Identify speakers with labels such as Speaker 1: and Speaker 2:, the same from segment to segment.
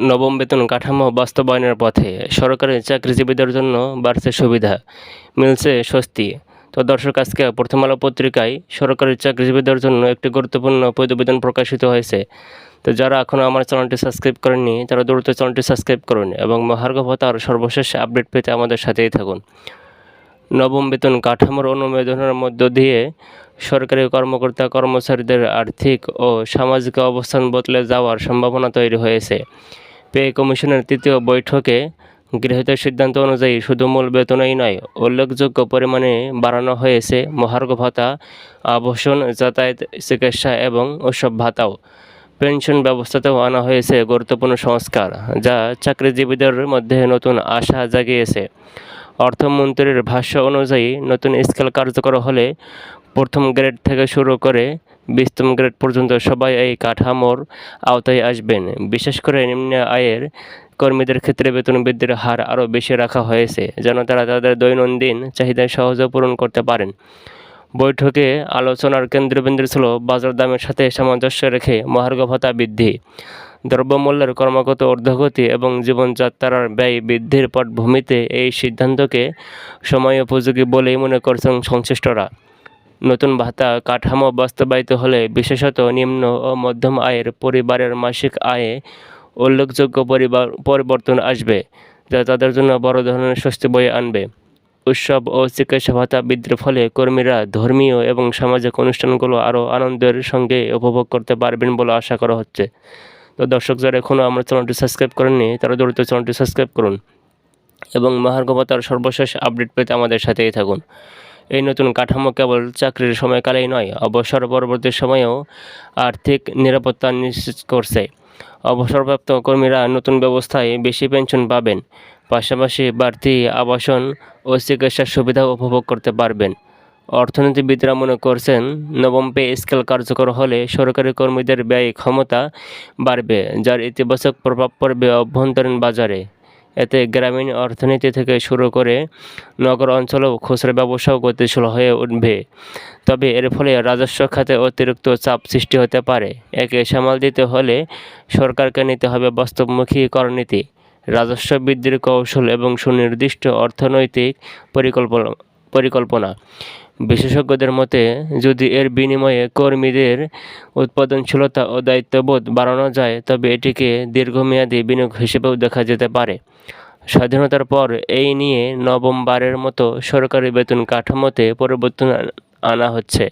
Speaker 1: নবম বেতন কাঠামো বাস্তবায়নের পথে সরকারি চাকরিজীবীদের জন্য বাড়ছে সুবিধা, মিলছে স্বস্তি। তো দর্শক, আজকে প্রথম আলো পত্রিকায় সরকারি চাকরিজীবীদের জন্য একটি গুরুত্বপূর্ণ প্রতিবেদন প্রকাশিত হয়েছে। তো যারা এখনও আমার চ্যানেলটি সাবস্ক্রাইব করেননি তারা দ্রুত চ্যানেলটি সাবস্ক্রাইব করুন এবং মহার্ঘ ভাতার সর্বশেষ আপডেট পেতে আমাদের সাথেই থাকুন। নবম বেতন কাঠামোর অনুমোদনের মধ্য দিয়ে সরকারি কর্মকর্তা কর্মচারীদের আর্থিক ও সামাজিক অবস্থান বদলে যাওয়ার সম্ভাবনা তৈরি হয়েছে। পে কমিশনের তৃতীয় বৈঠকে গৃহীত সিদ্ধান্ত অনুযায়ী শুধু মূল বেতনই নয়, উল্লেখযোগ্য পরিমাণে বাড়ানো হয়েছে মহার্ঘ ভাতা, আবাসন, যাতায়াত, চিকিৎসা এবং উৎসব ভাতাও। পেনশন ব্যবস্থাতেও আনা হয়েছে গুরুত্বপূর্ণ সংস্কার, যা চাকরিজীবীদের মধ্যে নতুন আশা জাগিয়েছে। অর্থমন্ত্রীর ভাষ্য অনুযায়ী নতুন স্কেল কার্যকর হলে প্রথম গ্রেড থেকে শুরু করে 20তম গ্রেড পর্যন্ত সবাই এই কাঠামোর আওতায় আসবেন। বিশেষ করে নিম্ন আয়ের কর্মীদের ক্ষেত্রে বেতন বৃদ্ধির হার আরও বেশি রাখা হয়েছে, যেন তারা তাদের দৈনন্দিন চাহিদা সহজে পূরণ করতে পারেন। বৈঠকে আলোচনার কেন্দ্রবিন্দু ছিল বাজার দামের সাথে সামঞ্জস্য রেখে মহার্ঘ ভাতা বৃদ্ধি, দ্রব্যমূল্যের ক্রমাগত ঊর্ধ্বগতি এবং জীবনযাত্রার ব্যয় বৃদ্ধির পটভূমিতে এই সিদ্ধান্তকে সময়োপযোগী বলেই মনে করছেন সংশ্লিষ্টরা। নতুন ভাতা কাঠামো বাস্তবায়িত হলে বিশেষত নিম্ন ও মধ্যম আয়ের পরিবারের মাসিক আয়ে উল্লেখযোগ্য পরিবর্তন আসবে, যা তাদের জন্য বড় ধরনের স্বস্তি বয়ে আনবে। উৎসব ও চিকিৎসা ভাতা বৃদ্ধির ফলে কর্মীরা ধর্মীয় এবং সামাজিক অনুষ্ঠানগুলো আরও আনন্দের সঙ্গে উপভোগ করতে পারবেন বলে আশা করা হচ্ছে। তো দর্শক, যারা এখনও আমার চ্যানেলটি সাবস্ক্রাইব করেননি তারা দ্রুত চ্যানেলটি সাবস্ক্রাইব করুন এবং মহার্ঘ ভাতার সর্বশেষ আপডেট পেতে আমাদের সাথেই থাকুন। এই নতুন কাঠামো কেবল চাকরির সময়কালেই নয়, অবসর পরবর্তী সময়েও আর্থিক নিরাপত্তা নিশ্চিত করছে। অবসরপ্রাপ্ত কর্মীরা নতুন ব্যবস্থায় বেশি পেনশন পাবেন, পাশাপাশি বাড়তি আবাসন ও চিকিৎসার সুবিধাও উপভোগ করতে পারবেন। অর্থনীতিবিদরা মনে করছেন, নবম পে স্কেল কার্যকর হলে সরকারি কর্মীদের ব্যয় ক্ষমতা বাড়বে, যার ইতিবাচক প্রভাব পড়বে অভ্যন্তরীণ বাজারে। এতে গ্রামীণ অর্থনীতি থেকে শুরু করে নগর অঞ্চলেও খুচরা ব্যবসাও গতিশীল হয়ে উঠবে। তবে এর ফলে রাজস্ব খাতে অতিরিক্ত চাপ সৃষ্টি হতে পারে। একে সামাল দিতে হলে সরকারকে নিতে হবে বাস্তবমুখী করনীতি, রাজস্ব বৃদ্ধির কৌশল এবং সুনির্দিষ্ট অর্থনৈতিক পরিকল্পনা। বিশেষজ্ঞদের মতে, যদি এর বিনিময়ে কর্মীদের উৎপাদনশীলতা ও দায়িত্ববোধ বাড়ানো যায় তবে এটিকে দীর্ঘমেয়াদী বিনিয়োগ হিসেবেও দেখা যেতে পারে। স্বাধীনতার পর এই নিয়ে নবমবারের মতো সরকারি বেতন কাঠামোতে পরিবর্তন আনা হচ্ছে।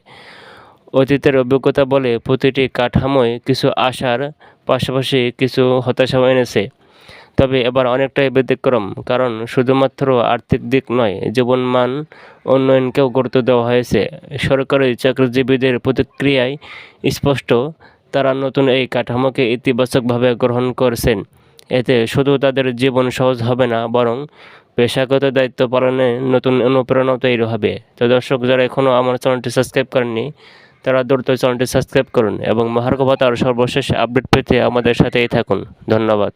Speaker 1: অতীতের অভিজ্ঞতা বলে প্রতিটি কাঠামোয় কিছু আশার পাশাপাশি কিছু হতাশাও এনেছে। তবে এবার অনেকটাই ব্যতিক্রম, কারণ শুধুমাত্র আর্থিক দিক নয়, জীবনমান উন্নয়নকেও গুরুত্ব দেওয়া হয়েছে। সরকারি চাকরিজীবীদের প্রতিক্রিয়ায় স্পষ্ট, তারা নতুন এই কাঠামোকে ইতিবাচকভাবে গ্রহণ করছেন। এতে শুধু তাদের জীবন সহজ হবে না, বরং পেশাগত দায়িত্ব পালনে নতুন অনুপ্রেরণা তৈরি হবে। তো দর্শক, যারা এখনও আমার চ্যানেলটি সাবস্ক্রাইব করেননি তারা দ্রুত চ্যানেলটি সাবস্ক্রাইব করুন এবং মহার্ঘ ভাতার সর্বশেষ আপডেট পেতে আমাদের সাথেই থাকুন। ধন্যবাদ।